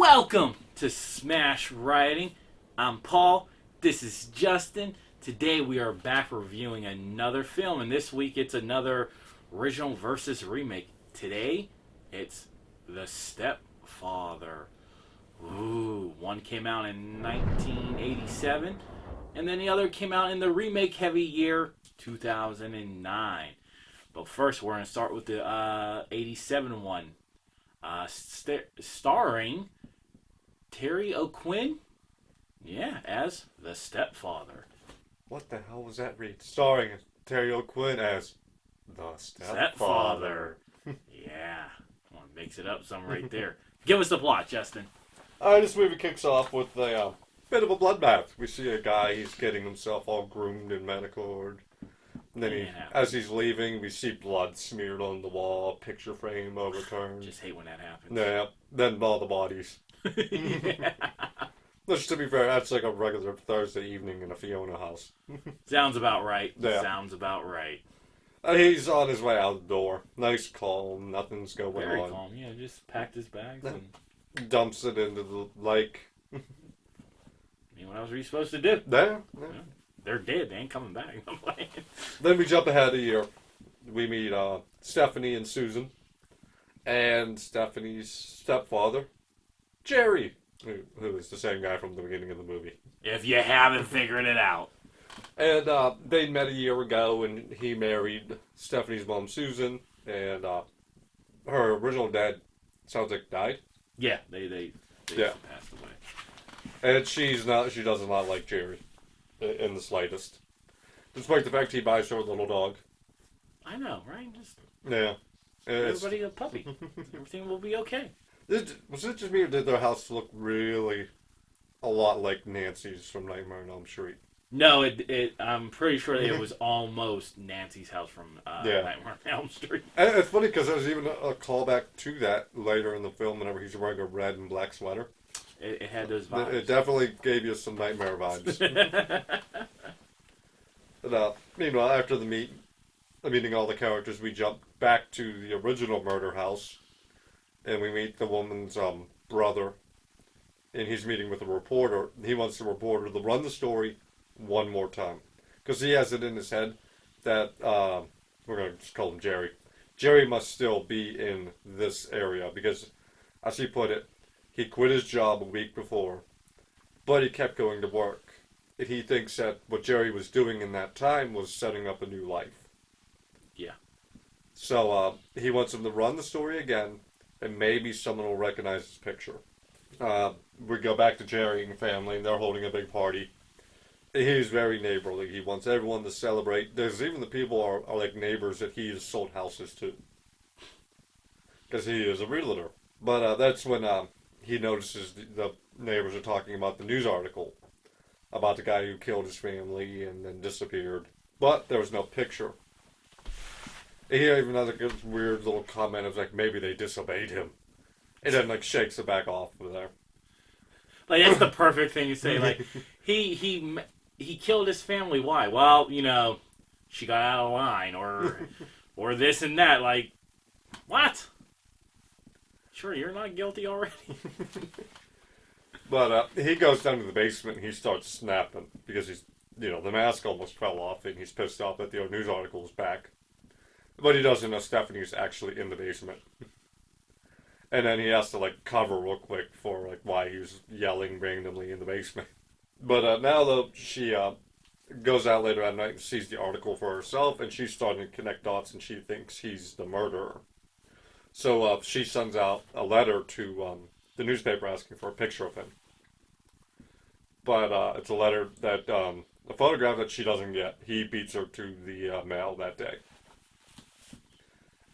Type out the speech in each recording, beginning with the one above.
Welcome to Smash Writing. I'm Paul. This is Justin. Today we are back reviewing another film, and this week it's another original versus remake. Today it's The Stepfather. Ooh, one came out in 1987, and then the other came out in the remake heavy year 2009. But first, we're going to start with the 87 one. Starring Terry O'Quinn, as the stepfather. What the hell was that read? Starring Terry O'Quinn as the stepfather. Yeah, well, mix it up some right there. Give us the plot, Justin. This movie kicks off with a bit of a bloodbath. We see a guy, he's getting himself all groomed and manicured. And then as he's leaving, we see blood smeared on the wall, picture frame overturned. Just hate when that happens. Yeah, then all the bodies. Yeah. Which, to be fair, that's like a regular Thursday evening in a Fiona house. Sounds about right. Yeah. Sounds about right. He's on his way out the door. Nice calm, nothing's going Very on. calm. Yeah, just packed his bags and Dumps it into the lake. I mean, what else were you supposed to do? Yeah. They're dead. They ain't coming back. Then we jump ahead a year. We meet Stephanie and Susan, and Stephanie's stepfather, Jerry, who is the same guy from the beginning of the movie. If you haven't figured it out. And they met a year ago, and he married Stephanie's mom, Susan, and her original dad sounds like died. Yeah, they passed away. And she does not like Jerry in the slightest. Despite the fact he buys her a little dog. I know, right? Just Yeah. everybody a puppy. Everything will be okay. Was it just me, or did their house look really a lot like Nancy's from Nightmare on Elm Street? No, I'm pretty sure it was almost Nancy's house from Nightmare on Elm Street. And it's funny because there's even a callback to that later in the film whenever he's wearing a red and black sweater. It had those vibes. It definitely gave you some Nightmare vibes. But, meanwhile, after meeting all the characters, we jump back to the original murder house, and we meet the woman's brother, and he's meeting with a reporter. He wants the reporter to run the story one more time, because he has it in his head that we're going to just call him Jerry. Jerry must still be in this area because, as he put it, he quit his job a week before, but he kept going to work. And he thinks that what Jerry was doing in that time was setting up a new life. Yeah. So he wants him to run the story again, and maybe someone will recognize his picture. We go back to Jerry and family, and they're holding a big party. He's very neighborly. He wants everyone to celebrate. There's even the people are like neighbors that he has sold houses to. Because he is a realtor. But that's when he notices the neighbors are talking about the news article about the guy who killed his family and then disappeared. But there was no picture. He even has a weird little comment of like, maybe they disobeyed him. And then like shakes it back off of there. Like, that's the perfect thing to say. Like, he killed his family. Why? Well, she got out of line, or this and that. Like, what? Sure, you're not guilty already. But he goes down to the basement and he starts snapping because the mask almost fell off and he's pissed off that the news article is back. But he doesn't know Stephanie's actually in the basement. And then he has to cover real quick for why he was yelling randomly in the basement. But now though she goes out later at night and sees the article for herself, and she's starting to connect dots, and she thinks he's the murderer. So she sends out a letter to the newspaper asking for a picture of him. But it's a letter that a photograph that she doesn't get. He beats her to the mail that day.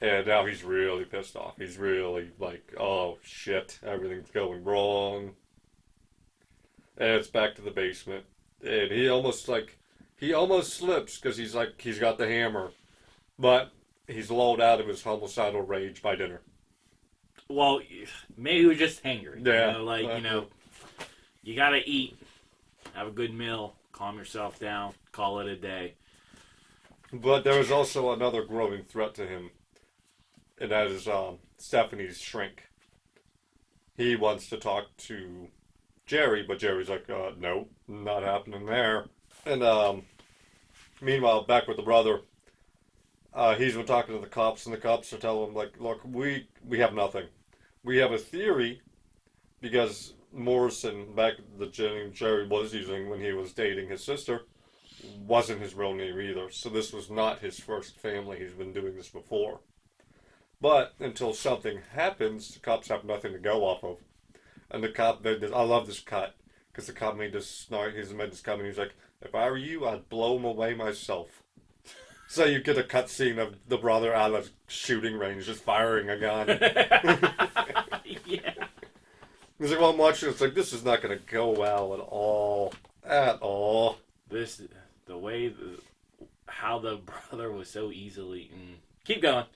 And now he's really pissed off. He's really like, oh shit, everything's going wrong. And it's back to the basement. And he almost slips because he's got the hammer. But he's lulled out of his homicidal rage by dinner. Well, maybe he was just hangry. Yeah. You gotta eat, have a good meal, calm yourself down, call it a day. But there is also another growing threat to him. And that is Stephanie's shrink. he wants to talk to Jerry, but Jerry's like, nope, not happening there. And meanwhile, back with the brother, he's been talking to the cops, and the cops are telling him, like, look, we have nothing. We have a theory because Morrison, back the name Jerry was using when he was dating his sister, wasn't his real name either. So this was not his first family. He's been doing this before. But until something happens, the cops have nothing to go off of. And the cop, I love this cut because the cop made this snark. He's made this comment. He's like, "If I were you, I'd blow him away myself." So you get a cut scene of the brother out of shooting range, just firing a gun. Yeah. He's like, "Well, I'm watching. It's like this is not going to go well at all." How the brother was so easily. Keep going.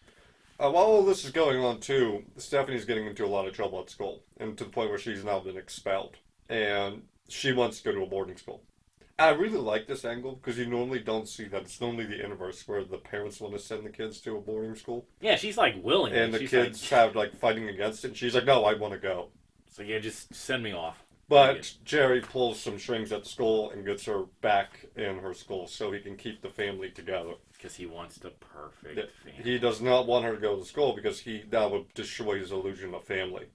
While all this is going on too, Stephanie's getting into a lot of trouble at school, and to the point where she's now been expelled, and she wants to go to a boarding school. I really like this angle because you normally don't see that. It's normally the inverse where the parents want to send the kids to a boarding school. Yeah, she's like willing, and the she's kids have like fighting against it. And she's like, "No, I want to go." So yeah, just send me off. But Jerry pulls some strings at school and gets her back in her school so he can keep the family together. Because he wants the perfect family. He does not want her to go to school because that would destroy his illusion of family.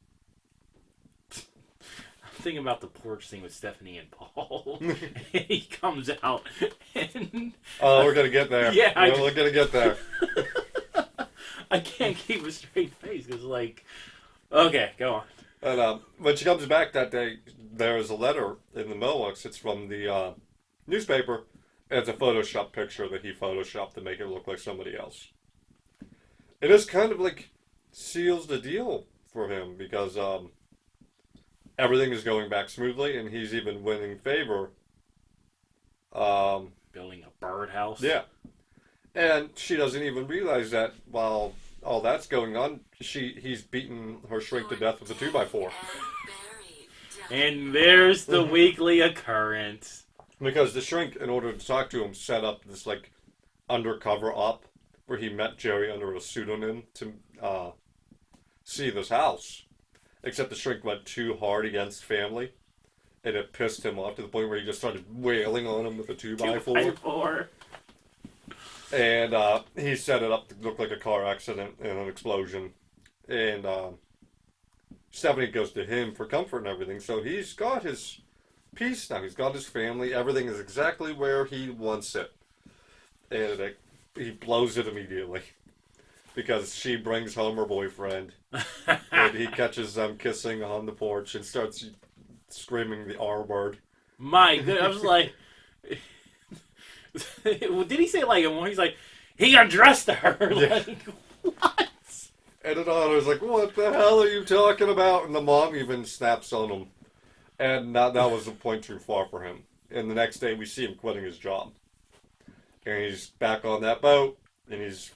I'm thinking about the porch scene with Stephanie and Paul. And he comes out and... Oh, we're going to get there. Yeah. We're going to get there. I can't keep a straight face because, like... Okay, go on. And when she comes back that day, there is a letter in the mailbox. It's from the newspaper. And it's a Photoshop picture that he Photoshopped to make it look like somebody else. It is kind of like seals the deal for him because everything is going back smoothly and he's even winning favor. Building a birdhouse. Yeah. And she doesn't even realize that while all that's going on, he's beaten her shrink to death with a 2x4. And there's the weekly occurrence. Because the shrink, in order to talk to him, set up this like undercover op where he met Jerry under a pseudonym to see this house. Except the shrink went too hard against family, and it pissed him off to the point where he just started wailing on him with a 2x4. And he set it up to look like a car accident and an explosion. And Stephanie goes to him for comfort and everything. So he's got his peace now. He's got his family. Everything is exactly where he wants it. And he blows it immediately. Because she brings home her boyfriend. And he catches them kissing on the porch and starts screaming the R word. My goodness. I was like... Did he say like he's like he undressed her? Yeah. Like what? And the daughter's like, "What the hell are you talking about?" And the mom even snaps on him. And that was a point too far for him. And the next day we see him quitting his job. And he's back on that boat. And he's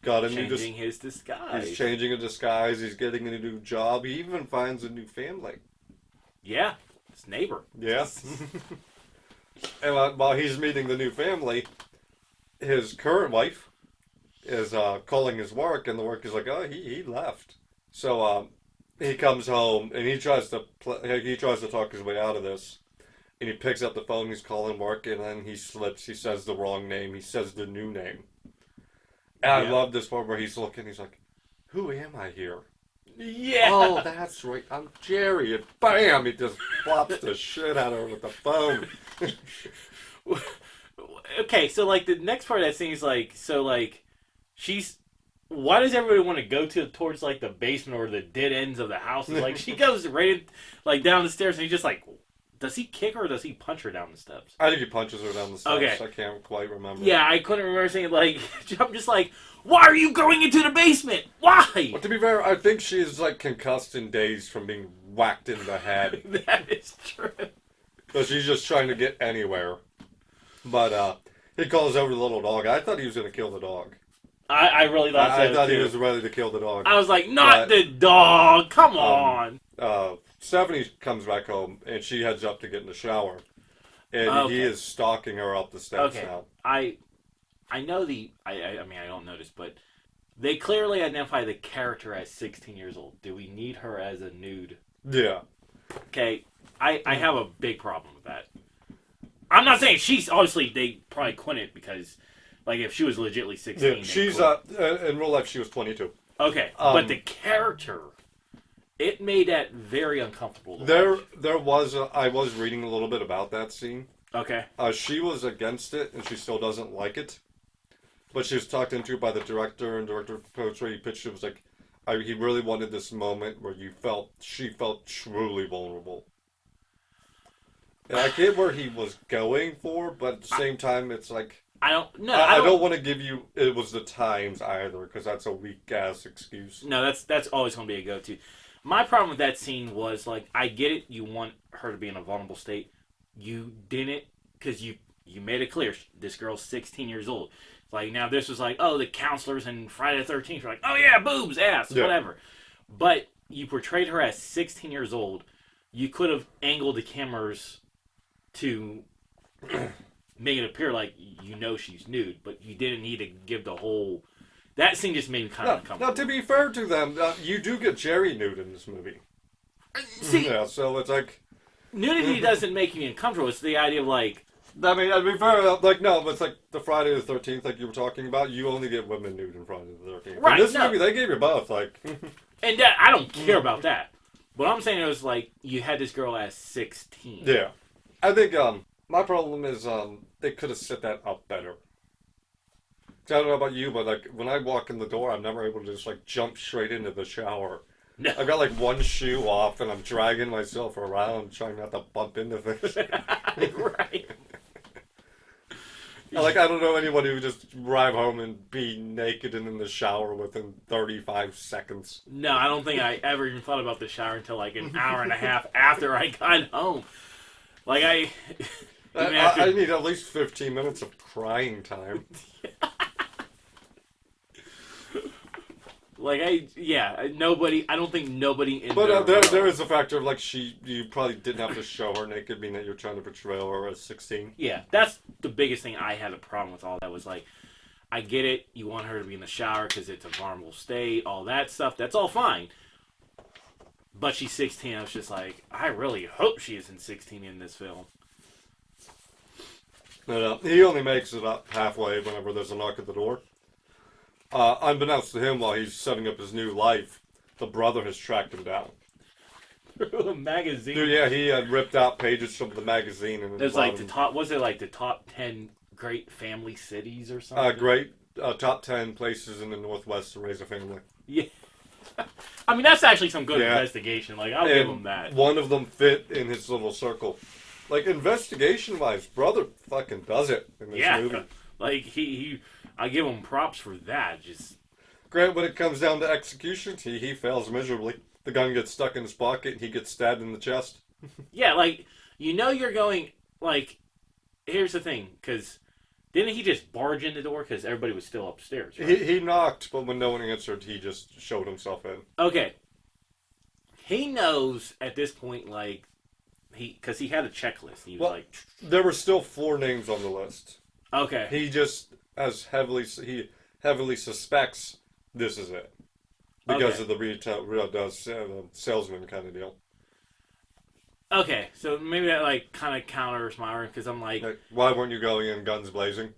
got a changing his disguise. He's changing a disguise. He's getting a new job. He even finds a new family. Yeah, his neighbor. Yeah. And while he's meeting the new family, his current wife is calling his work, and the work is like, "Oh, he left." So he comes home and he tries to talk his way out of this, and he picks up the phone. He's calling work, and then he slips. He says the wrong name. He says the new name. And I love this part where he's looking. He's like, "Who am I here?" Yeah. Oh, that's right. I'm Jerry. And bam, he just flops the shit out of her with the phone. Okay, so like the next part of that scene is like, so like she's, why does everybody want to go towards like the basement or the dead ends of the house? Like she goes right like down the stairs and he's just like, does he kick her or does he punch her down the steps? I think he punches her down the steps. Okay. I can't quite remember. Yeah, I couldn't remember saying like, I'm just like, why are you going into the basement? Why? Well, to be fair, I think she's like concussed in days from being whacked in the head. That is true. So she's just trying to get anywhere. But he calls over the little dog. I thought he was going to kill the dog. I really thought so I thought too. he was ready to kill the dog. I was like, not the dog. Come on. Stephanie comes back home and she heads up to get in the shower. And he is stalking her up the steps now. I know I mean, I don't notice, but they clearly identify the character as 16 years old. Do we need her as a nude Yeah. Okay, I have a big problem with that. I'm not saying she's obviously they probably couldn't because, like, if she was legitly Yeah. 16, they She's could. in real life she was 22. Okay, but the character, it made that very uncomfortable to watch. There was I was reading a little bit about that scene. Okay. She was against it and she still doesn't like it. But she was talked into by the director, and director portrayed he pitched it was like, he really wanted this moment where she felt truly vulnerable. And I get where he was going for, but at the same time, it's like I don't. No, I I don't don't. want to give you it was the times either because that's a weak ass excuse. No, that's always going to be a go-to. My problem with that scene was like, I get it. You want her to be in a vulnerable state. You didn't because you made it clear this girl's 16 years old. Like now, this was like, oh, the counselors and Friday the 13th were like, oh yeah, boobs, ass, Yeah. whatever. But you portrayed her as 16 years old. You could have angled the cameras to make it appear like she's nude, but you didn't need to give the whole. That scene just made me kind of uncomfortable. Now, to be fair to them, you do get Jerry nude in this movie. See, Yeah, so it's like nudity doesn't make me uncomfortable. It's the idea of like, I mean, to be fair, like no, but it's like the Friday the 13th, like you were talking about. You only get women nude in Friday the 13th. Right, In this no. movie, they gave you both. Like, and that I don't care about that. But I'm saying it was like you had this girl at 16. yeah, I think my problem is they could have set that up better. I don't know about you, but like when I walk in the door, I'm never able to just like jump straight into the shower. No. I've got like one shoe off, and I'm dragging myself around, trying not to bump into things. Right. Like, I don't know anyone who would just drive home and be naked and in the shower within 35 seconds. No, I don't think I ever even thought about the shower until like an hour and a half after I got home. Like I need at least 15 minutes of crying time. Nobody. I don't think nobody in But there there is a factor of, like, you probably didn't have to show her naked, being that you're trying to portray her as 16. Yeah, that's the biggest thing I had a problem with all that was like, I get it, you want her to be in the shower because it's a vulnerable state, all that stuff, that's all fine. But she's 16, I was just like, I really hope she isn't 16 in this film. And, he only makes it up halfway whenever there's a knock at the door. Unbeknownst to him, while he's setting up his new life, the brother has tracked him down. The magazine. Dude, yeah, he had ripped out pages from the magazine. And There's like the top 10 great family cities or something? Great top 10 places in the Northwest to raise a family. Yeah. I mean, that's actually some good Yeah. investigation. Like, I'll give him that. One of them fit in his little circle. Like, investigation-wise, brother fucking does it in this movie. Like, I give him props for that. Just Grant, when it comes down to execution, he fails miserably. The gun gets stuck in his pocket and he gets stabbed in the chest. yeah, like, you're going, like, here's the thing, because didn't he just barge in the door because everybody was still upstairs, right? He knocked, but when no one answered, he just showed himself in. Okay. He knows at this point, like, because he had a checklist. He was like, there were still 4 names on the list. okay. He just he heavily suspects this is it because of the retail salesman kind of deal. Okay, so maybe that like kind of counters my argument because I'm like, why weren't you going in guns blazing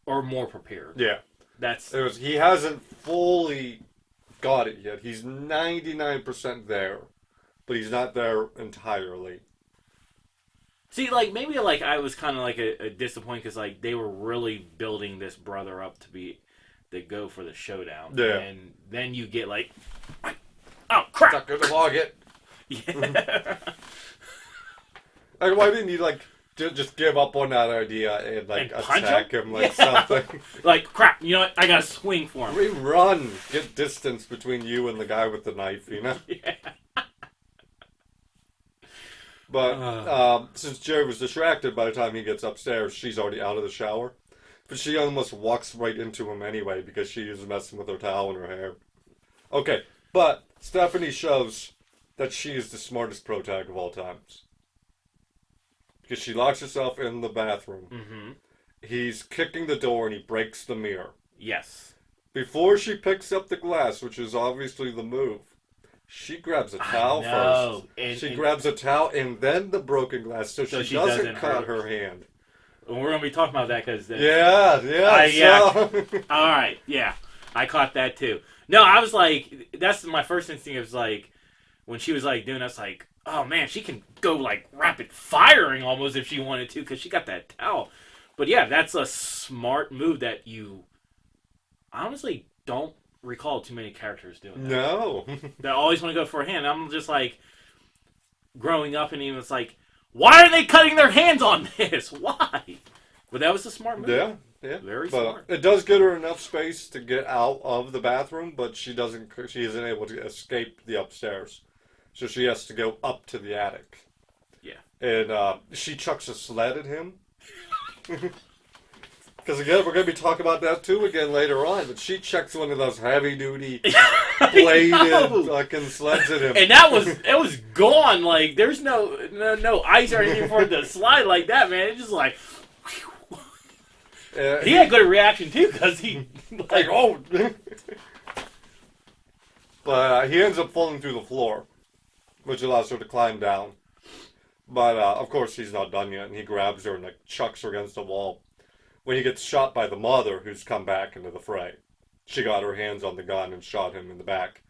or more prepared? Yeah, he hasn't fully got it yet. He's 99% there, but he's not there entirely. See, like, maybe, like, I was kind of, like, a disappointed because, like, they were really building this brother up to go for the showdown. Yeah. And then you get, like, oh, crap! Not gonna log it. Yeah. Like, why didn't you, like, just give up on that idea and, like, And punch attack him like something? Like, crap, you know what? I gotta swing for him. We run! Get distance between you and the guy with the knife, you know? Yeah. But since Jerry was distracted by the time he gets upstairs, she's already out of the shower. But she almost walks right into him anyway because she is messing with her towel and her hair. Okay, but Stephanie shows that she is the smartest protag of all times. Because she locks herself in the bathroom. Mm-hmm. He's kicking the door and he breaks the mirror. Yes. Before she picks up the glass, which is obviously the move, She grabs a I towel know. first. And, She and grabs a towel and then the broken glass so, so she she doesn't doesn't cut hurt. her hand. We're going to be talking about that because Yeah, yeah. so... All right, yeah. I caught that too. No, I was like, that's my first instinct. Was like, when she was like doing that's like, oh man, she can go like rapid firing almost if she wanted to because she got that towel. But yeah, that's a smart move that you honestly don't recall too many characters doing that. No. They always want to go for a hand. I'm just like growing up and even it's like, why are they cutting their hands on this? Why? But that was a smart move. Yeah, yeah. Very But smart. it does give her enough space to get out of the bathroom, but she isn't able to escape the upstairs. So she has to go up to the attic. Yeah. And she chucks a sled at him. Because again, we're going to be talking about that too again later on. But she chucks one of those heavy-duty bladed fucking sleds at him. And it was gone. Like there's no ice or anything for it to slide like that, man. It's just like he had good reaction too because he like oh. But he ends up falling through the floor, which allows her to climb down. But of course he's not done yet, and he grabs her and like chucks her against the wall. When he gets shot by the mother, who's come back into the fray, she got her hands on the gun and shot him in the back,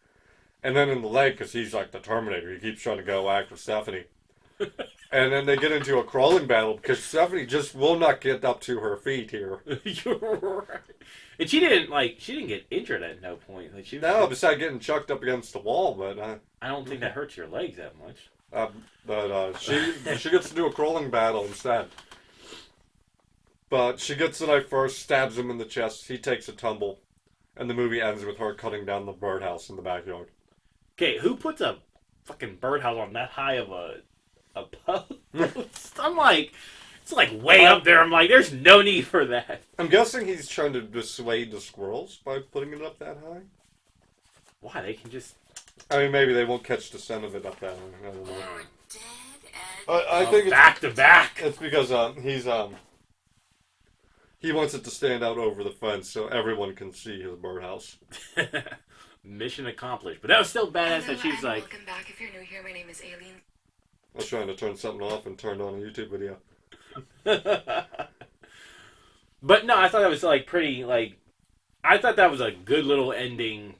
and then in the leg because he's like the Terminator. He keeps trying to go after Stephanie, and then they get into a crawling battle because Stephanie just will not get up to her feet here. You're right. And she didn't get injured at no point. Like Besides getting chucked up against the wall, but I don't think that hurts your legs that much. She gets to do a crawling battle instead. But she gets the knife first, stabs him in the chest. He takes a tumble, and the movie ends with her cutting down the birdhouse in the backyard. Okay, who puts a fucking birdhouse on that high of a post? I'm like, it's like way up there. I'm like, there's no need for that. I'm guessing he's trying to dissuade the squirrels by putting it up that high. Why? They can just. I mean, maybe they won't catch the scent of it up that high. I don't know. I think it's back to back. It's because he wants it to stand out over the fence so everyone can see his birdhouse. Mission accomplished. But that was still badass that she was like... Welcome back. If you're new here, my name is Aileen. I was trying to turn something off and turned on a YouTube video. But no, I thought that was like pretty, like... I thought that was a good little ending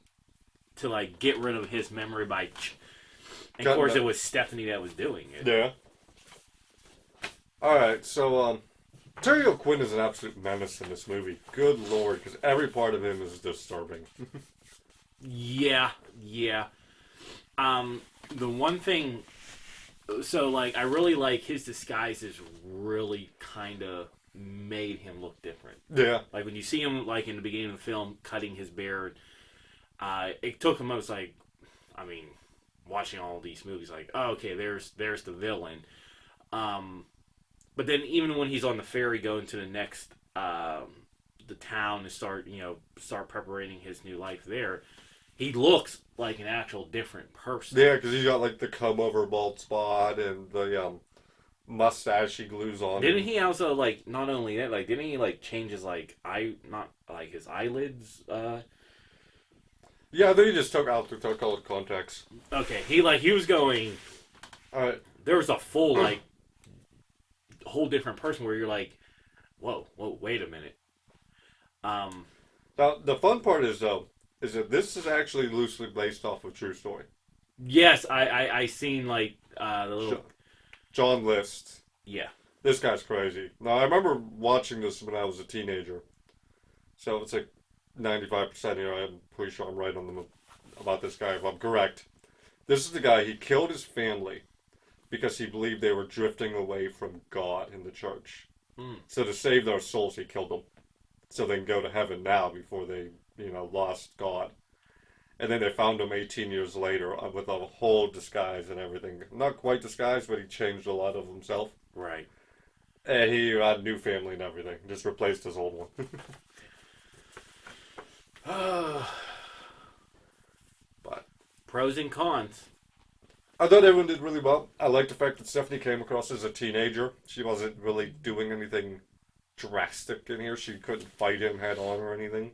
to like get rid of his memory by... And of course it was Stephanie that was doing it. Yeah. Alright, so, Terry O'Quinn is an absolute menace in this movie. Good lord, because every part of him is disturbing. Yeah. The one thing... So, like, I really like his disguises really kind of made him look different. Yeah. Like, when you see him, like, in the beginning of the film, cutting his beard, it took him, I was like, I mean, watching all these movies, like, oh, okay, there's the villain. But then even when he's on the ferry going to the next, the town and start preparing his new life there, he looks like an actual different person. Yeah, because he's got, like, the comb-over bald spot and the, mustache he glues on. Didn't he also, like, not only that, like, didn't he, like, change his, like, his eyelids, Yeah, I think he just took out the colored contacts. Okay, he was going... Alright. There was a full, like, whole different person where you're like, whoa, wait a minute. Now, the fun part is, though, is that this is actually loosely based off of a true story. Yes, I seen, like, the little... John List. Yeah. This guy's crazy. Now, I remember watching this when I was a teenager. So it's like 95% here. I'm pretty sure I'm right on about this guy, if I'm correct. This is the guy, he killed his family because he believed they were drifting away from God in the church. So to save their souls, he killed them. So they can go to heaven now before they, lost God. And then they found him 18 years later with a whole disguise and everything. Not quite disguise, but he changed a lot of himself. Right. And he had a new family and everything. Just replaced his old one. But pros and cons. I thought everyone did really well. I liked the fact that Stephanie came across as a teenager. She wasn't really doing anything drastic in here. She couldn't fight him head on or anything.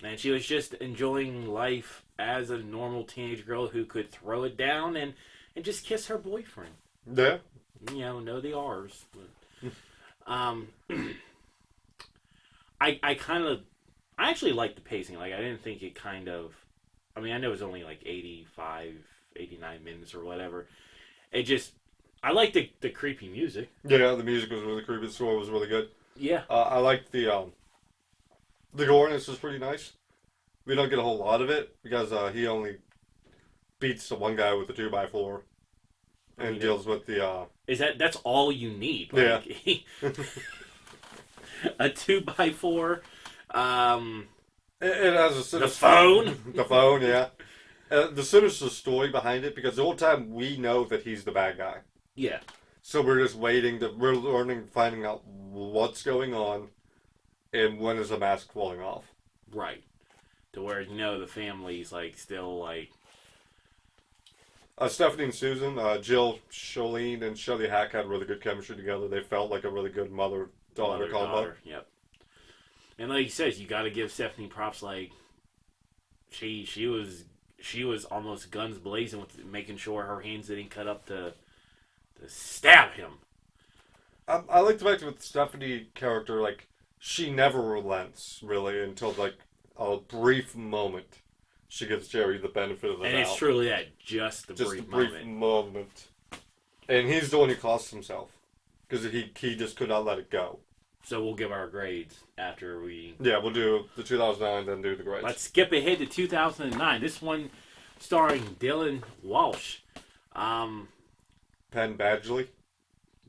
And she was just enjoying life as a normal teenage girl who could throw it down and just kiss her boyfriend. Yeah. Know the R's. But, I kind of, I actually liked the pacing. Like, I didn't think it kind of, I mean, I know it was only like 85, 89 minutes or whatever. It just, I liked the creepy music. Yeah, the music was really creepy. The score was really good. Yeah. I liked the goreness was pretty nice. We don't get a whole lot of it because he only beats the one guy with the 2x4 and deals with the. That's all you need? Like, yeah. A 2x4. It has a sinister, the phone. The phone, yeah. The sinister story behind it because the whole time we know that he's the bad guy. Yeah. So we're just we're learning, finding out what's going on, and when is the mask falling off. Right. To where, the family's, like, still, like... Stephanie and Susan, Jill, Charlene, and Shelley Hack had really good chemistry together. They felt like a really good mother-daughter combo. Yep. And like you said, you got to give Stephanie props. Like, she was almost guns blazing with making sure her hands didn't cut up to stab him. I like the fact that with Stephanie character, like, she never relents, really, until, like, a brief moment. She gives Jerry the benefit of the doubt. And it's truly that, just a brief moment. And he's the one who cost himself. Because he just could not let it go. So we'll give our grades after we... Yeah, we'll do the 2009, then do the grades. Let's skip ahead to 2009. This one starring Dylan Walsh. Penn Badgley.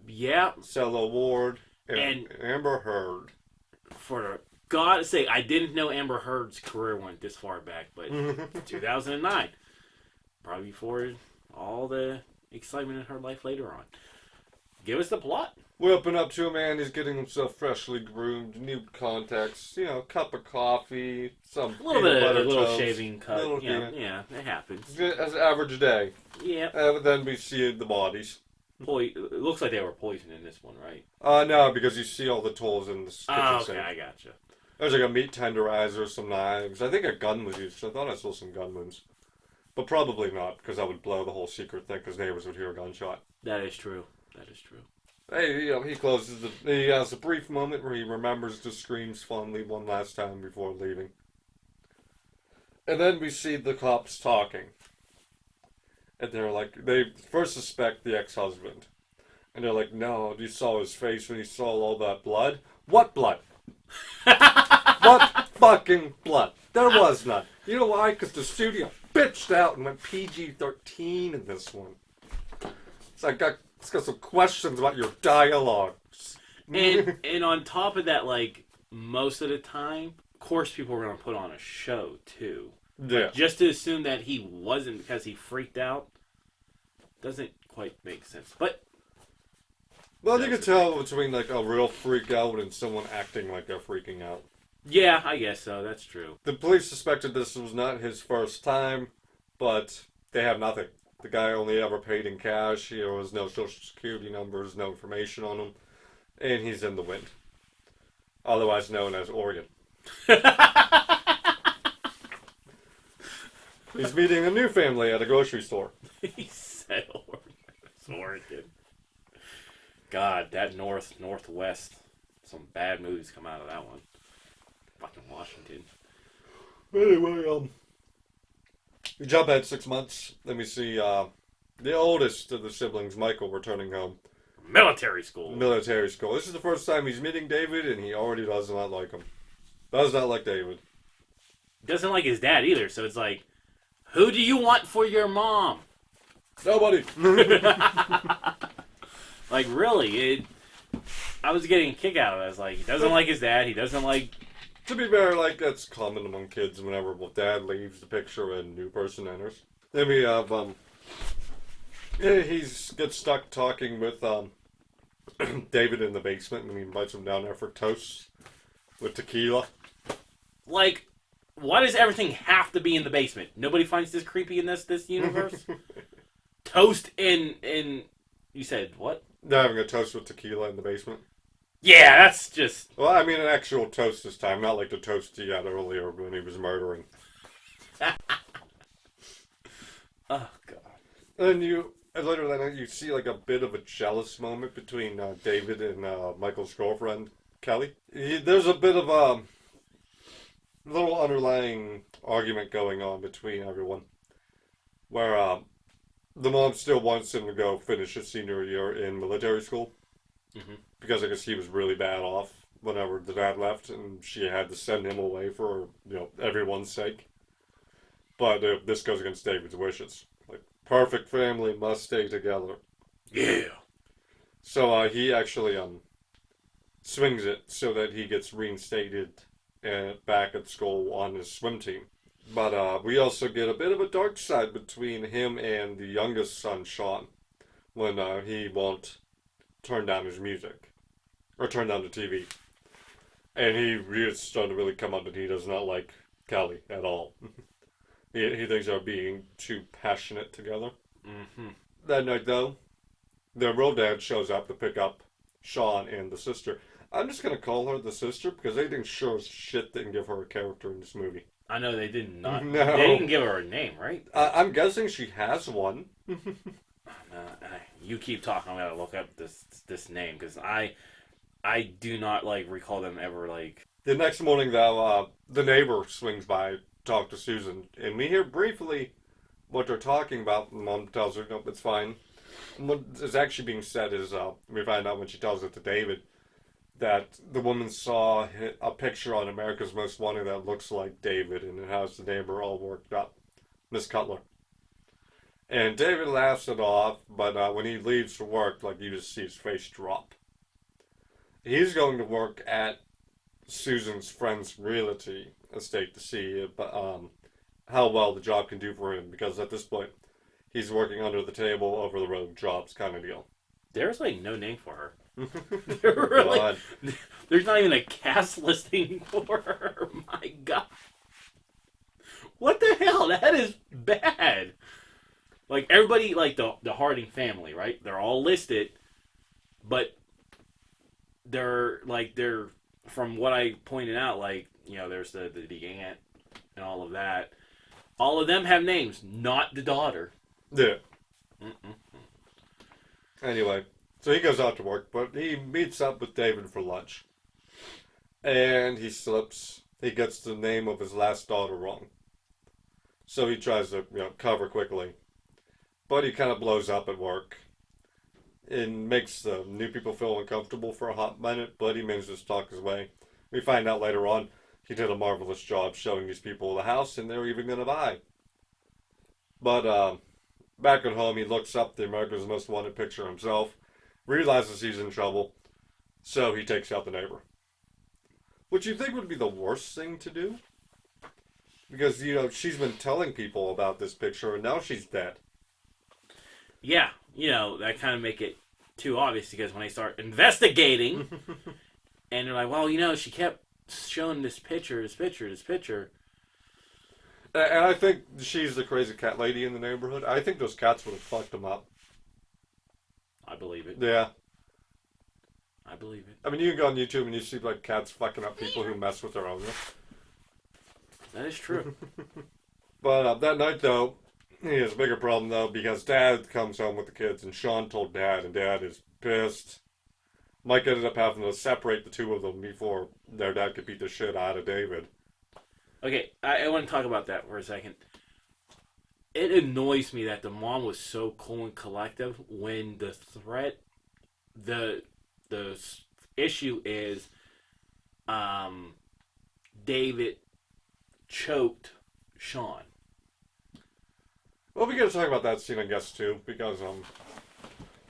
Yeah. Stella Ward. And Amber Heard. For God's sake, I didn't know Amber Heard's career went this far back, but 2009. Probably before all the excitement in her life later on. Give us the plot. We open up to a man. He's getting himself freshly groomed, new contacts, cup of coffee, some a little bit of a little toast, shaving cut. Yeah, it happens. As an average day. Yeah. And then we see the bodies. It looks like they were poisoned in this one, right? No, because you see all the tools in the kitchen sink. I gotcha. There's like a meat tenderizer, some knives. I think a gun was used. I thought I saw some gun wounds. But probably not, because that would blow the whole secret thing, because neighbors would hear a gunshot. That is true. Hey, he closes he has a brief moment where he remembers the screams fondly one last time before leaving. And then we see the cops talking. And they're like, they first suspect the ex-husband. And they're like, no, you saw his face when he saw all that blood. What blood? What fucking blood? There was none. You know why? Because the studio bitched out and went PG-13 in this one. So it's got some questions about your dialogue. And on top of that, like, most of the time, of course people are going to put on a show, too. Yeah. But just to assume that he wasn't because he freaked out doesn't quite make sense. But... Well, you can tell between, like, a real freak out and someone acting like they're freaking out. Yeah, I guess so. That's true. The police suspected this was not his first time, but they have nothing. The guy only ever paid in cash. There was no social security numbers, no information on him. And he's in the wind. Otherwise known as Oregon. He's meeting a new family at a grocery store. He said Oregon. God, that northwest, some bad movies come out of that one. Fucking Washington. Anyway, we jump ahead 6 months. Then we see the oldest of the siblings, Michael, returning home. Military school. This is the first time he's meeting David, and he already does not like him. Does not like David. Doesn't like his dad either, so it's like, who do you want for your mom? Nobody. Like, really, I was getting a kick out of it. I was like, he doesn't like his dad, he doesn't like... To be fair, like, that's common among kids whenever dad leaves the picture and a new person enters. Then we have, he gets stuck talking with, David in the basement when he invites him down there for toast with tequila. Like, why does everything have to be in the basement? Nobody finds this creepy in this universe? Toast in... You said, what? They're having a toast with tequila in the basement. Yeah, that's just. Well, I mean an actual toast this time, not like the toast he had earlier when he was murdering. Oh god. And later that night, you see like a bit of a jealous moment between David and Michael's girlfriend, Kelly. There's a bit of a little underlying argument going on between everyone, where the mom still wants him to go finish his senior year in military school Hmm. because I guess he was really bad off whenever the dad left, and she had to send him away for everyone's sake. But this goes against David's wishes. Like perfect family must stay together. Yeah. So he actually swings it so that he gets reinstated back at school on his swim team. But we also get a bit of a dark side between him and the youngest son, Sean, when he won't turn down his music or turn down the TV. And is starting to really come up that he does not like Callie at all. He thinks they're being too passionate together. Hmm. That night, though, their real dad shows up to pick up Sean and the sister. I'm just gonna call her the sister because they didn't sure as shit didn't give her a character in this movie. I know they did not. No. They didn't give her a name, right? I'm guessing she has one. You keep talking. I'm gonna look up this name because I do not like recall them ever like. The next morning, though, the neighbor swings by to talk to Susan, and we hear briefly what they're talking about. Mom tells her, "Nope, it's fine." And what is actually being said is, we find out when she tells it to David that the woman saw a picture on America's Most Wanted that looks like David, and it has the neighbor all worked up, Miss Cutler. And David laughs it off, but when he leaves for work, like you just see his face drop. He's going to work at Susan's friend's realty estate to see how well the job can do for him, because at this point he's working under the table, over the road jobs kind of deal. There's like no name for her. God. There's not even a cast listing for her. My God. What the hell? That is bad. Like everybody, like the Harding family, right? They're all listed, but they're from what I pointed out, like there's the aunt and all of that. All of them have names, not the daughter. Yeah. Mm-mm. Anyway, so he goes out to work, but he meets up with David for lunch. And he slips. He gets the name of his last daughter wrong. So he tries to, cover quickly. But he kind of blows up at work. It makes the new people feel uncomfortable for a hot minute, but he manages to talk his way. We find out later on he did a marvelous job showing these people the house, and they're even going to buy. But back at home, he looks up the America's Most Wanted picture himself, realizes he's in trouble, so he takes out the neighbor. Which you think would be the worst thing to do? Because, she's been telling people about this picture, and now she's dead. Yeah, that kind of make it too obvious because when they start investigating, and they're like, well, she kept showing this picture. And I think she's the crazy cat lady in the neighborhood. I think those cats would have fucked him up. I believe it. Yeah. I believe it. I mean, you can go on YouTube and you see, like, cats fucking up people who mess with their owner. That is true. But that night, though, he has a bigger problem, though, because Dad comes home with the kids, and Sean told Dad, and Dad is pissed. Mike ended up having to separate the two of them before their dad could beat the shit out of David. Okay, I want to talk about that for a second. It annoys me that the mom was so cool and collective when the threat, the issue is, David choked Sean. Well, we got to talk about that scene, I guess, too, because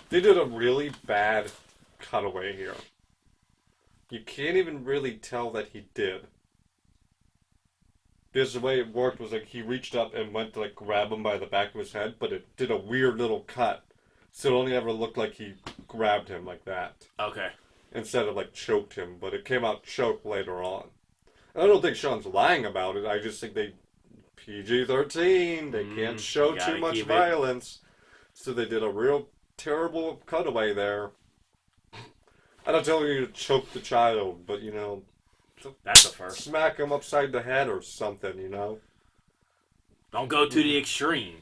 they did a really bad cutaway here. You can't even really tell that he did. Because the way it worked was like he reached up and went to like grab him by the back of his head, but it did a weird little cut. So it only ever looked like he grabbed him like that. Okay. Instead of like choked him, but it came out choked later on. I don't think Sean's lying about it. I just think they PG-13. They can't show too much violence. So they did a real terrible cutaway there. I'm not telling you to choke the child, but That's a first. smack him upside the head or something. Don't go to the extreme.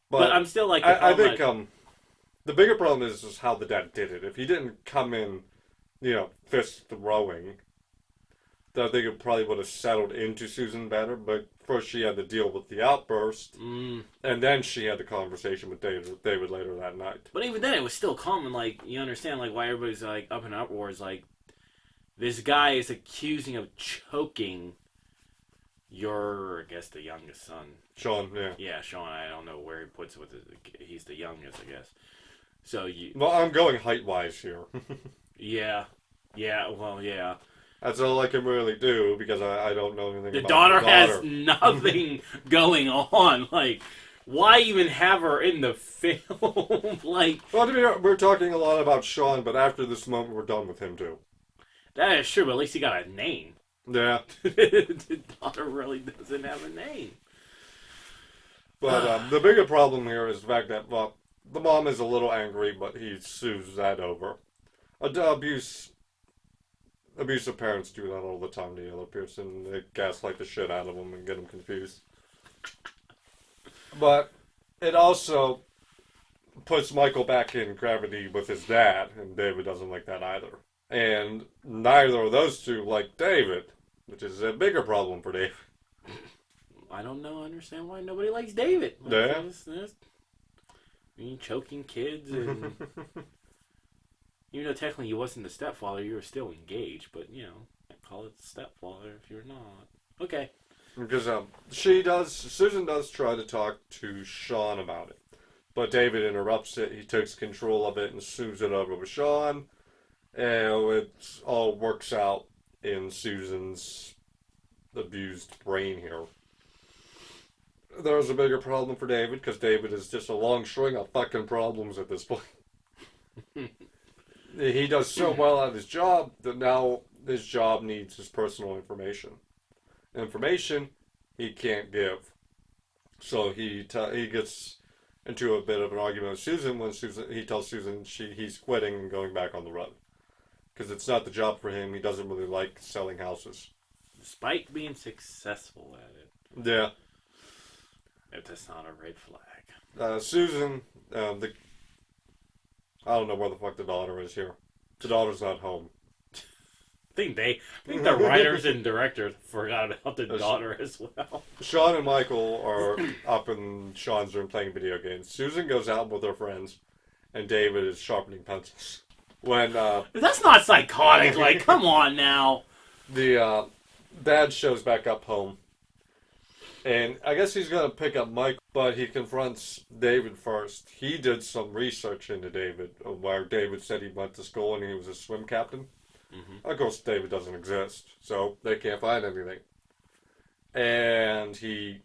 But But I'm still like the I problem. think the bigger problem is how the dad did it. If he didn't come in, fist throwing, then I think it probably would have settled into Susan better. But first she had to deal with the outburst, and then she had the conversation with David later that night. But even then, it was still common. Like, you understand, like, why everybody's like up in uproars. Like, this guy is accusing of choking your, I guess, the youngest son. Sean, yeah. Yeah, Sean. I don't know where he puts it with his. He's the youngest, I guess. So you. Well, I'm going height wise here. Yeah. Yeah. Well, yeah. That's all I can really do because I don't know anything The about daughter the daughter. has nothing going on. Like, why even have her in the film? Like, Well, to be honest, we're talking a lot about Sean, but after this moment, we're done with him too. that is true, but at least he got a name. Yeah, The daughter really doesn't have a name. but the bigger problem here is the fact that the mom is a little angry, but he sues that over. Abusive parents do that all the time to the other person. They gaslight the shit out of them and get them confused. But it also puts Michael back in gravity with his dad, and David doesn't like that either. And neither of those two like David, which is a bigger problem for David. I don't know. Understand why nobody likes David? Yeah. Choking kids, and even though technically he wasn't the stepfather, you were still engaged. But I call it the stepfather if you're not. Okay. Because Susan does try to talk to Sean about it. But David interrupts it. He takes control of it and sues it over with Sean. And it all works out in Susan's abused brain here. There's a bigger problem for David because David is just a long string of fucking problems at this point. He does so well at his job that now his job needs his personal information. Information he can't give. So he gets into a bit of an argument with Susan when he tells Susan he's quitting and going back on the road. Because it's not the job for him. He doesn't really like selling houses. Despite being successful at it. Yeah. If that's not a red flag. Susan, I don't know where the fuck the daughter is here. The daughter's not home. I think the writers and directors forgot about the daughter as well. Sean and Michael are up in Sean's room playing video games. Susan goes out with her friends, and David is sharpening pencils. When That's not psychotic. Like, come on now. the dad shows back up home, and I guess he's gonna pick up Mike, but he confronts David first. He did some research into David, where David said he went to school and he was a swim captain. Mm-hmm. Of course, David doesn't exist, so they can't find anything. And he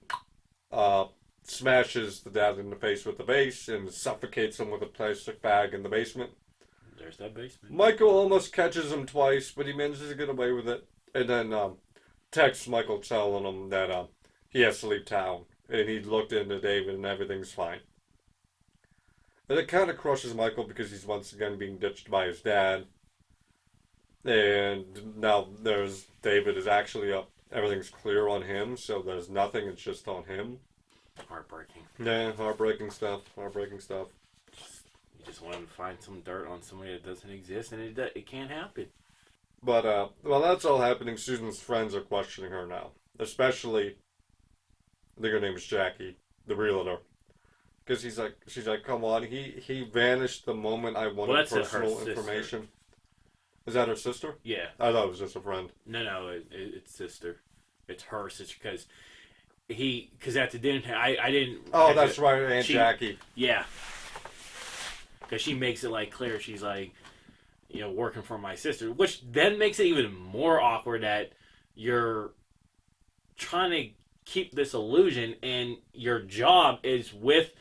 smashes the dad in the face with the vase and suffocates him with a plastic bag in the basement. There's that basement. Michael almost catches him twice, but he manages to get away with it. And then texts Michael telling him that he has to leave town. And he looked into David and everything's fine. And it kind of crushes Michael because he's once again being ditched by his dad. And now David is actually up. Everything's clear on him, so there's nothing. It's just on him. Heartbreaking. Yeah, heartbreaking stuff. Heartbreaking stuff. You just want to find some dirt on somebody that doesn't exist, and it can't happen. But while that's all happening, Susan's friends are questioning her now, especially. I think her name is Jackie, the realtor. Because she's like, come on, he vanished the moment I wanted personal information. Is that her sister? Yeah. I thought it was just a friend. No, it's sister. It's her sister because at the dinner, I didn't. Oh, that's right, Aunt Jackie. Yeah. Because she makes it like clear she's like, working for my sister, which then makes it even more awkward that you're trying to keep this illusion and your job is with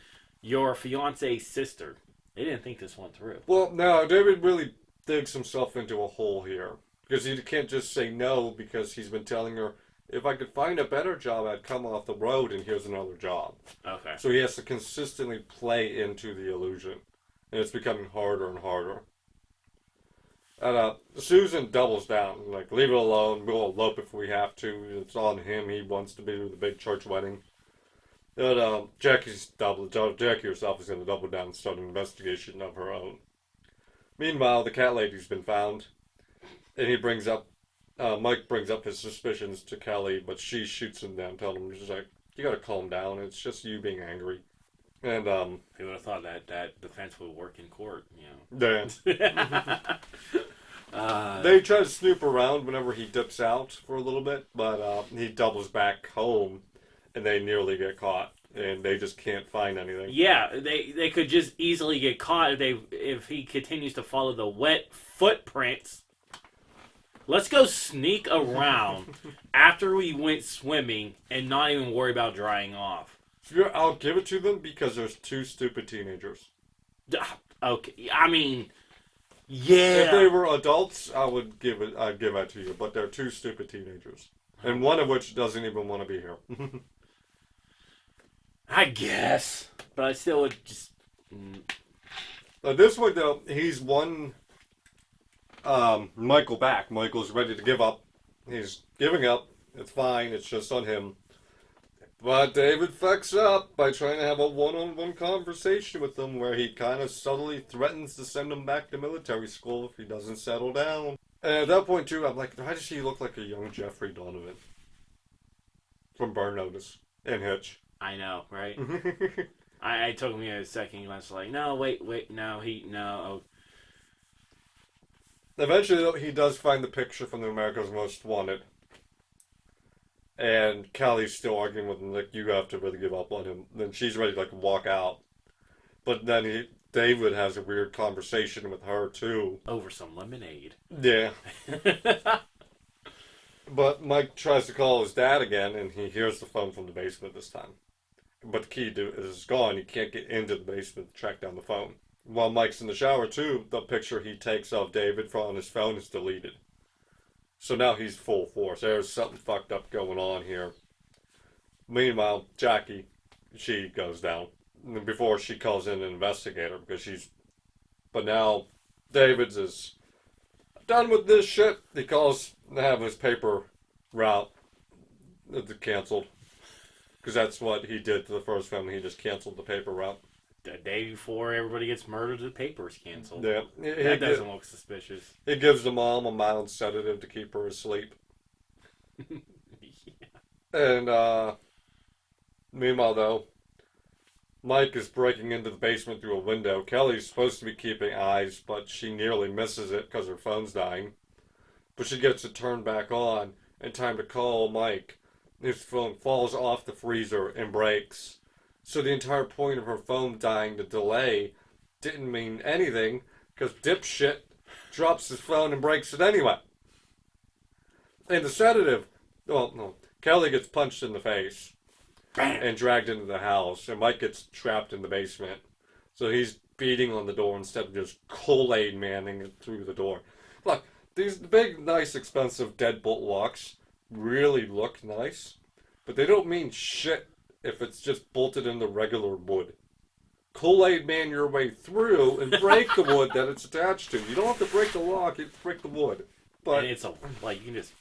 your fiance's sister. They didn't think this one through. Well, no, David really digs himself into a hole here. Because he can't just say no because he's been telling her, if I could find a better job, I'd come off the road and here's another job. Okay. So he has to consistently play into the illusion. And it's becoming harder and harder. And Susan doubles down, like, leave it alone, we'll elope if we have to. It's on him, he wants to be with the big church wedding. And Jackie herself is going to double down and start an investigation of her own. Meanwhile, the cat lady's been found, and Mike brings up his suspicions to Kelly, but she shoots him down, telling him, she's like, you gotta calm down, it's just you being angry. And, They would have thought that defense would work in court, you know. They try to snoop around whenever he dips out for a little bit, but he doubles back home, and they nearly get caught, and they just can't find anything. Yeah, they could just easily get caught if he continues to follow the wet footprints. Let's go sneak around after we went swimming and not even worry about drying off. I'll give it to them because there's two stupid teenagers. Okay, I mean, yeah. If they were adults, I'd give that to you, but they're two stupid teenagers. And one of which doesn't even want to be here. I guess. But I still would just... This one, though, he's won Michael back. Michael's ready to give up. He's giving up. It's fine. It's just on him. But David fucks up by trying to have a one-on-one conversation with him where he kind of subtly threatens to send him back to military school if he doesn't settle down. And at that point, too, I'm like, why does he look like a young Jeffrey Donovan? From Burn Notice and Hitch. I know, right? I took me a second. I was like, no, wait, no, no. Eventually, though, he does find the picture from the America's Most Wanted. And Callie's still arguing with him, like, you have to really give up on him. Then she's ready to, like, walk out. But then David has a weird conversation with her, too. Over some lemonade. Yeah. But Mike tries to call his dad again, and he hears the phone from the basement this time. But the key is gone. He can't get into the basement to track down the phone. While Mike's in the shower, too, the picture he takes of David on his phone is deleted. So now he's full force. There's something fucked up going on here. Meanwhile, Jackie, she goes down. Before she calls in an investigator because she's... But now, David's is done with this shit. He calls to have his paper route canceled. Because that's what he did to the first family. He just canceled the paper route. The day before everybody gets murdered, the paper's canceled. Yeah. That doesn't look suspicious. He gives the mom a mild sedative to keep her asleep. Yeah. And, meanwhile, though, Mike is breaking into the basement through a window. Kelly's supposed to be keeping eyes, but she nearly misses it because her phone's dying. But she gets it turned back on in time to call Mike. His phone falls off the freezer and breaks. So the entire point of her phone dying, the delay, didn't mean anything because dipshit drops his phone and breaks it anyway. And the sedative, well, no, Kelly gets punched in the face and dragged into the house, and Mike gets trapped in the basement. So he's beating on the door instead of just Kool-Aid manning it through the door. Look, these big, nice, expensive deadbolt locks really look nice, but they don't mean shit if it's just bolted into regular wood. Kool-Aid man your way through and break the wood that it's attached to. You don't have to break the lock, you have to break the wood. But and it's you can just,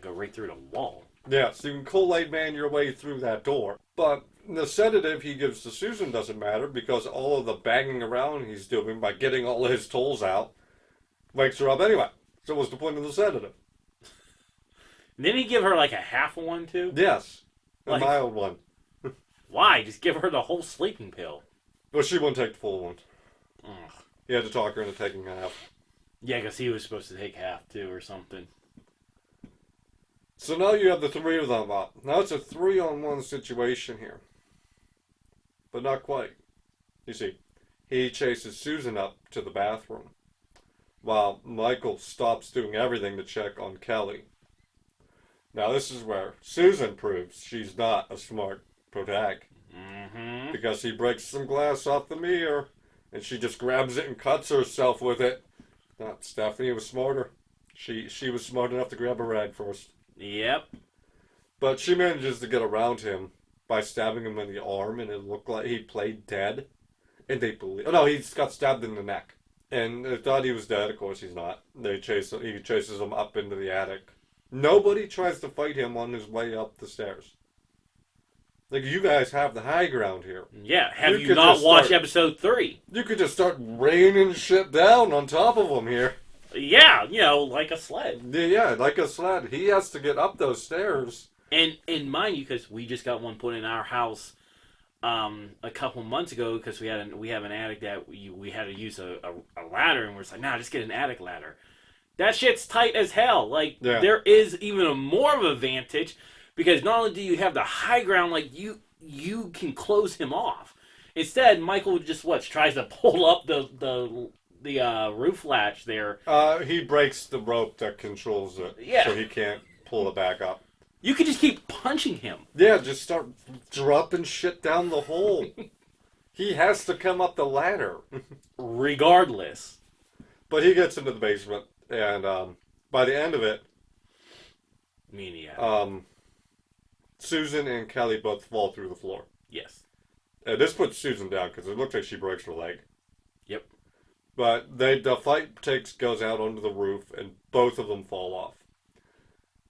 go right through the wall. Yeah, so you can Kool-Aid man your way through that door. But the sedative he gives to Susan doesn't matter because all of the banging around he's doing by getting all of his tools out wakes her up anyway. So what's the point of the sedative? Didn't he give her like a half one too? Yes, a Like- mild one. Why? Just give her the whole sleeping pill. Well, she wouldn't take the full one. Ugh. He had to talk her into taking half. Yeah, because he was supposed to take half too or something. So now you have the three of them up. Now it's a 3-on-1 situation here. But not quite. You see, he chases Susan up to the bathroom, while Michael stops doing everything to check on Kelly. Now this is where Susan proves she's not a smart protag. Mm-hmm. Because he breaks some glass off the mirror, and she just grabs it and cuts herself with it. Not Stephanie was smarter. She was smart enough to grab a rag first. Yep. But she manages to get around him by stabbing him in the arm, and it looked like he played dead. And they believe... Oh, no, he got stabbed in the neck. And they thought he was dead. Of course, he's not. He chases him up into the attic. Nobody tries to fight him on his way up the stairs. Like, you guys have the high ground here. Yeah, have you could not just watched start- episode 3? You could just start raining shit down on top of him here. Yeah, like a sled. Yeah, like a sled. He has to get up those stairs. And mind you, because we just got one put in our house a couple months ago, because we have an attic that we had to use a ladder, and we're just like, nah, just get an attic ladder. That shit's tight as hell. Like, Yeah. There is even more of an advantage, because not only do you have the high ground, like, you can close him off. Instead, Michael just tries to pull up the roof latch there. He breaks the rope that controls it. Yeah. So he can't pull it back up. You could just keep punching him. Yeah, just start dropping shit down the hole. He has to come up the ladder. Regardless. But he gets into the basement, and by the end of it, Susan and Kelly both fall through the floor. Yes. And this puts Susan down because it looks like she breaks her leg. Yep. But the fight goes out onto the roof, and both of them fall off.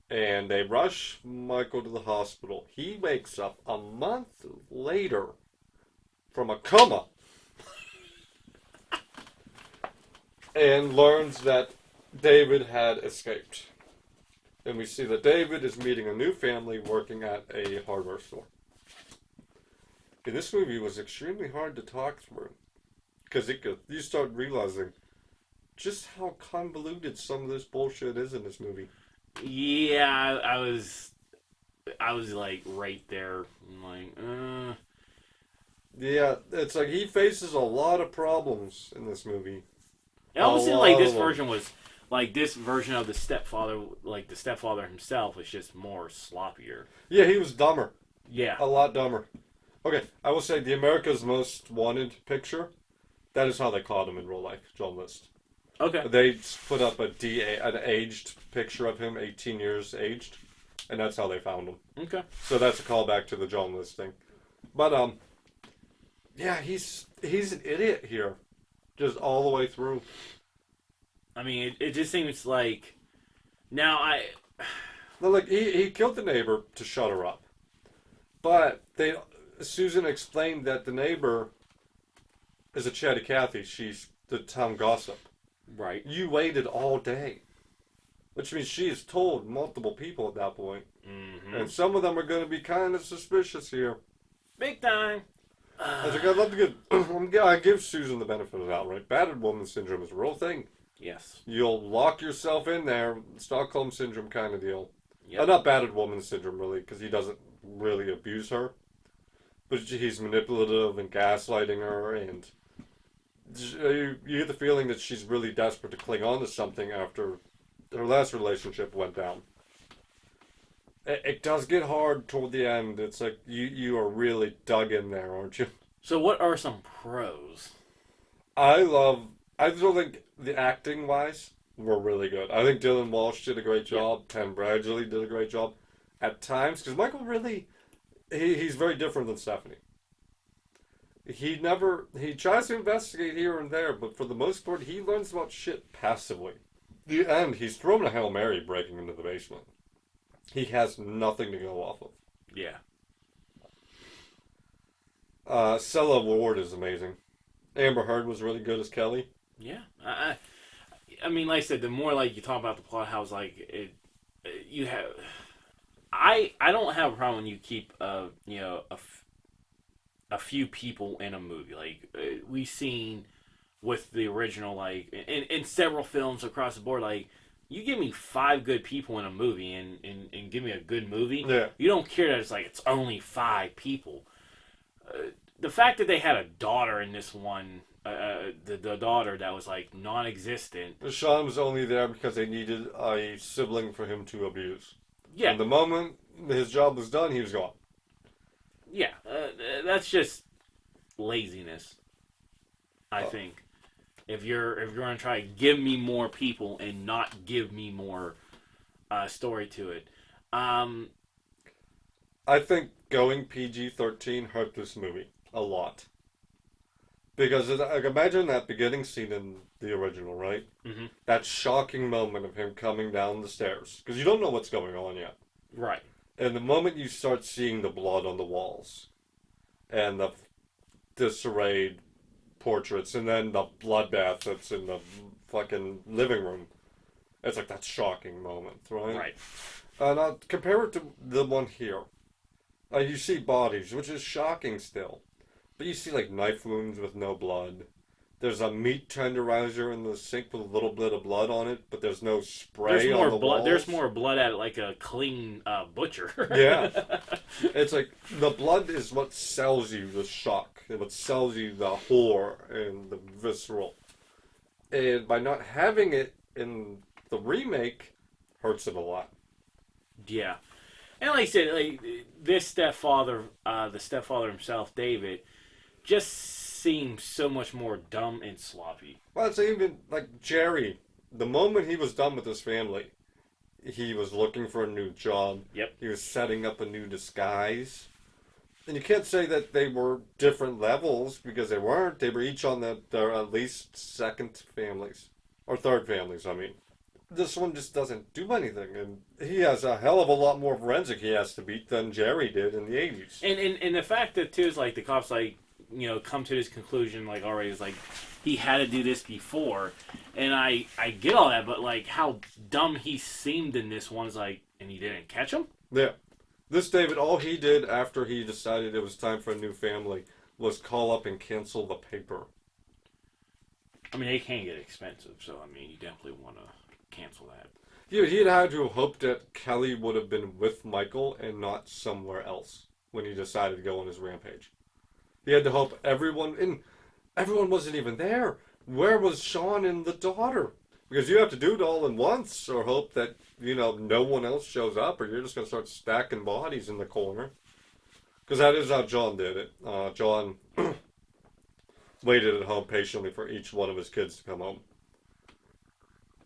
And they rush Michael to the hospital. He wakes up a month later from a coma and learns that David had escaped. And we see that David is meeting a new family working at a hardware store. And this movie was extremely hard to talk through. Because you start realizing just how convoluted some of this bullshit is in this movie. Yeah, I was like right there. I'm like, Yeah, it's like he faces a lot of problems in this movie. It almost seemed like lot this of them. version was like this version of the stepfather, like the stepfather himself, was just more sloppier. Yeah, he was dumber. Yeah. A lot dumber. Okay, I will say the America's Most Wanted picture, that is how they called him in real life, John List. Okay. They put up an aged picture of him, 18 years aged, and that's how they found him. Okay. So that's a callback to the John List thing. But, yeah, he's an idiot here. Just all the way through. I mean, it just seems like now No, like, he killed the neighbor to shut her up. But Susan explained that the neighbor is a chatty Cathy. She's the town gossip. right. You waited all day. Which means she has told multiple people at that point. Mm-hmm. And some of them are going to be kind of suspicious here. Big time. I was like, I'd love to I give Susan the benefit of the doubt, right? Battered woman syndrome is a real thing. Yes. You'll lock yourself in there, Stockholm syndrome kind of deal. Yep. Not battered woman syndrome, really, because he doesn't really abuse her. But he's manipulative and gaslighting her, and you get the feeling that she's really desperate to cling on to something after her last relationship went down. It does get hard toward the end. It's like you are really dug in there, aren't you? So what are some pros? I still think the acting wise were really good. I think Dylan Walsh did a great job. Penn Bradley did a great job at times, because Michael really he's very different than Stephanie. He tries to investigate here and there, but for the most part he learns about shit passively. The end, he's thrown a Hail Mary breaking into the basement. He has nothing to go off of. Yeah. Cella Ward is amazing. Amber Heard was really good as Kelly. Yeah. I mean, like I said, the more like you talk about the plot, how it's like you have. I don't have a problem when you keep a few people in a movie. Like we've seen with the original, like in several films across the board, like. You give me 5 good people in a movie and give me a good movie. Yeah. You don't care that it's only 5 people. The fact that they had a daughter in this one, the daughter that was like non-existent. Sean was only there because they needed a sibling for him to abuse. Yeah. And the moment his job was done, he was gone. Yeah. That's just laziness, I think. If you're going to try to give me more people and not give me more story to it. I think going PG-13 hurt this movie a lot. Because like, imagine that beginning scene in the original, right? Mm-hmm. That shocking moment of him coming down the stairs. Because you don't know what's going on yet. Right. And the moment you start seeing the blood on the walls and the disarrayed portraits and then the bloodbath that's in the fucking living room, it's like that shocking moment, right? Right. Now, compare it to the one here. You see bodies, which is shocking still. But you see, like, knife wounds with no blood. There's a meat tenderizer in the sink with a little bit of blood on it, but there's no spray There's on more the blood. walls. There's more blood at like a clean butcher. Yeah. It's like, the blood is what sells you the shock, and what sells you the horror and the visceral. And by not having it in the remake, hurts it a lot. Yeah. And like I said, like this stepfather, the stepfather himself, David, just seems so much more dumb and sloppy. Well, it's even like Jerry. The moment he was done with his family, he was looking for a new job. Yep. He was setting up a new disguise. And you can't say that they were different levels because they weren't. They were each on their at least second families. Or third families, I mean. This one just doesn't do anything. And he has a hell of a lot more forensic he has to beat than Jerry did in the 80s. And the fact that, too, is like the cops, like, you know, come to this conclusion, like, already is like, he had to do this before. And I get all that, but, like, how dumb he seemed in this one is like, and he didn't catch him? Yeah. This David, all he did after he decided it was time for a new family was call up and cancel the paper. I mean, they can get expensive, so, I mean, you definitely want to cancel that. He'd had to have hoped that Kelly would have been with Michael and not somewhere else when he decided to go on his rampage. He had to hope everyone wasn't even there. Where was Sean and the daughter? Because you have to do it all at once or hope that, no one else shows up or you're just going to start stacking bodies in the corner. Because that is how John did it. John waited at home patiently for each one of his kids to come home.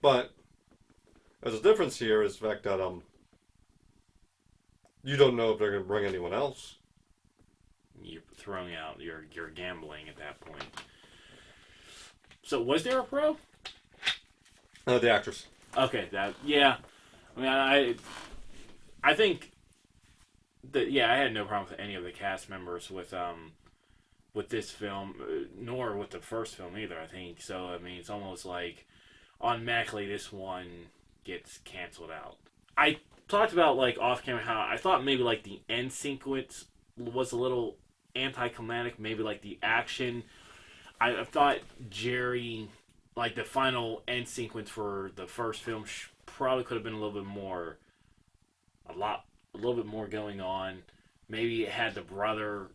But there's a difference here is the fact that you don't know if they're going to bring anyone else. You're throwing out, you're gambling at that point. So was there a pro? The actress. Okay, yeah. I mean, I think that I had no problem with any of the cast members with this film, nor with the first film either. I think so. I mean, it's almost like automatically this one gets canceled out. I talked about like off camera how I thought maybe like the end sequence was a little anticlimactic. Maybe like the action. I thought Jerry, like the final end sequence for the first film, probably could have been a little bit more, a little bit more going on. Maybe it had the brother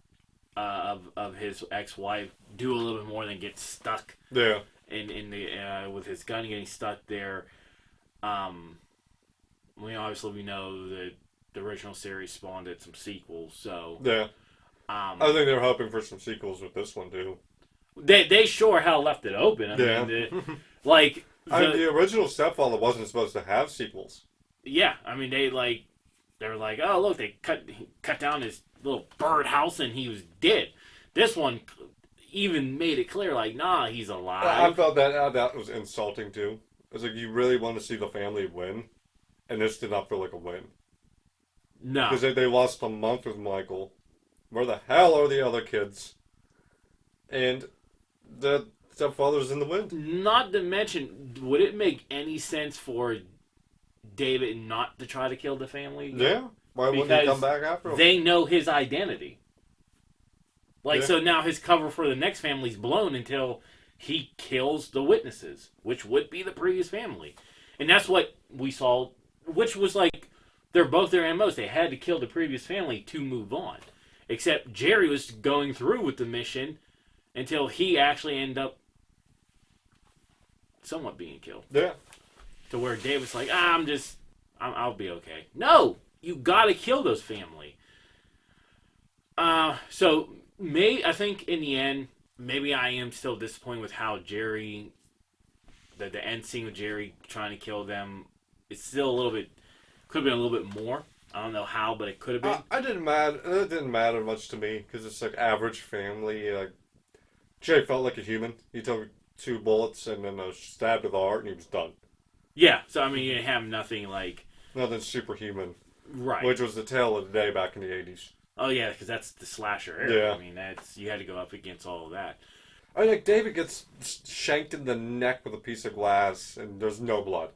of his ex-wife do a little bit more than get stuck. Yeah. In the with his gun getting stuck there. Obviously we know that the original series spawned at some sequels, so yeah. I think they're hoping for some sequels with this one too. They sure hell left it open. I mean, the original Stepfather wasn't supposed to have sequels. Yeah, I mean they were like, oh look, they cut down his little bird house and he was dead. This one even made it clear, like, nah, he's alive. I felt that was insulting too. It was like you really want to see the family win, and this did not feel like a win. No, because they lost a month with Michael. Where the hell are the other kids? And the stepfather's in the wind. Not to mention, would it make any sense for David not to try to kill the family? Yeah. Why wouldn't he come back after him? They know his identity. Yeah. So now his cover for the next family's blown until he kills the witnesses, which would be the previous family. And that's what we saw, which was like, they're both their MOs. They had to kill the previous family to move on. Except Jerry was going through with the mission until he actually ended up somewhat being killed. Yeah. To where David's like, I'll be okay. No! You gotta kill those family. So, I think in the end, maybe I am still disappointed with how Jerry, the end scene with Jerry trying to kill them, it's still a little bit, could have been a little bit more. I don't know how, but it could have been. It didn't matter much to me because it's like average family. Jay felt like a human. He took 2 bullets and then a stab to the heart, and he was done. Yeah, so I mean, you have nothing like Nothing superhuman, right. which was the tale of the day back in the 80s. Oh yeah, because that's the slasher era. Yeah. I mean, that's you had to go up against all of that. I mean, like, David gets shanked in the neck with a piece of glass, and there's no blood.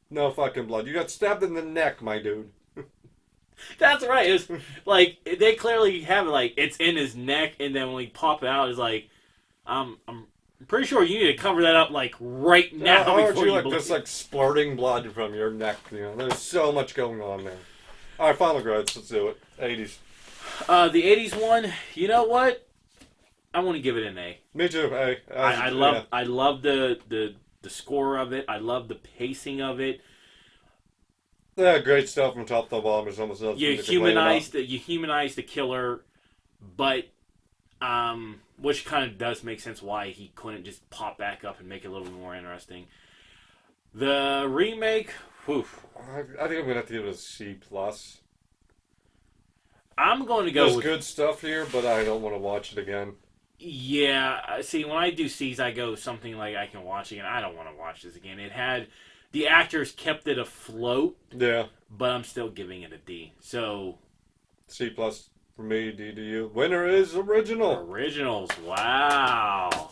No fucking blood. You got stabbed in the neck, my dude. That's right. It was like they clearly have it like it's in his neck, and then when we pop it out, it's like, I'm pretty sure you need to cover that up like right now. How are before you like bleed. just like splurting blood from your neck? You know, there's so much going on there. All right, final grades. Let's do it. 80s. The '80s one. You know what? I want to give it an A. Me too. Hey, I love the score of it. I love the pacing of it. Yeah, great stuff from top to bottom. There's almost nothing You to complain about. humanize the killer, but which kind of does make sense why he couldn't just pop back up and make it a little more interesting. The remake, whew, I think I'm gonna have to give it a C plus. I'm going to go There's with good stuff here, but I don't want to watch it again. yeah. See, when I do C's, I go something like I can watch again. I don't want to watch this again. It had the actors kept it afloat, Yeah, but I'm still giving it a D. So C plus for me. D to you. Winner is original. originals, wow.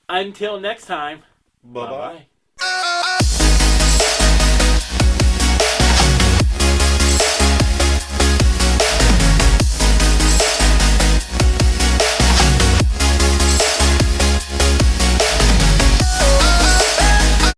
Until next time, Bye bye. bye-bye.